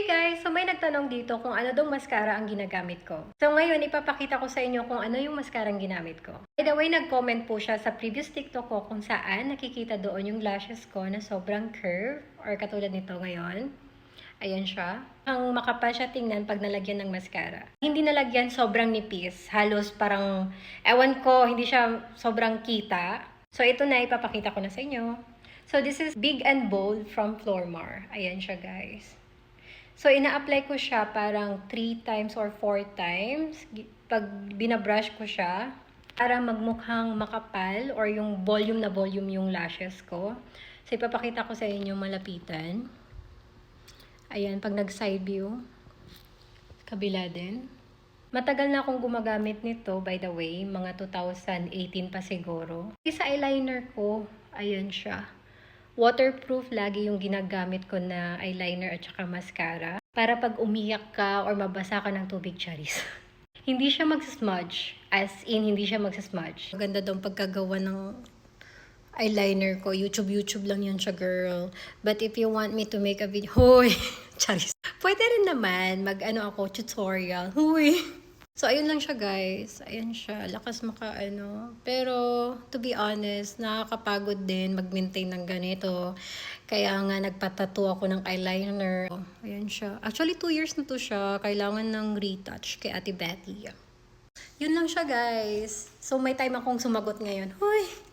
Hey guys! So may nagtanong dito kung ano daw mascara ang ginagamit ko. So ngayon, ipapakita ko sa inyo kung ano yung mascara ang ginamit ko. By the way, nag-comment po siya sa previous TikTok ko kung saan nakikita doon yung lashes ko na sobrang curve or katulad nito ngayon. Ayan siya. Ang makapal siya tingnan pag nalagyan ng mascara. Hindi nalagyan sobrang nipis. Halos parang, ewan ko, hindi siya sobrang kita. So ito na, ipapakita ko na sa inyo. So this is Big and Bold from Flormar. Ayan siya guys. So, ina-apply ko siya parang 3 times or 4 times. Pag binabrush ko siya, para magmukhang makapal or yung volume na volume yung lashes ko. So, ipapakita ko sa inyo malapitan. Ayan, pag nag-side view. Kabila din. Matagal na akong gumagamit nito, by the way. Mga 2018 pa siguro. Sa eyeliner ko, ayan siya. Waterproof lagi yung ginagamit ko na eyeliner at saka mascara. Para pag umiyak ka or mabasa ka ng tubig, charis. Hindi siya magsasmudge. As in, hindi siya magsasmudge. Maganda daw pagkagawa ng eyeliner ko. YouTube lang yun siya, girl. But if you want me to make a video, hoy, charis. Pwede rin naman mag-ano ako, tutorial. Hoy. So, ayun lang siya, guys. Ayan siya. Lakas maka-ano. Pero, to be honest, nakakapagod din mag-maintain ng ganito. Kaya nga, nagpatattoo ako ng eyeliner. Ayan siya. Actually, 2 years na to siya. Kailangan ng retouch kay Ate Betty. Yun lang siya, guys. So, may time akong sumagot ngayon. Huy!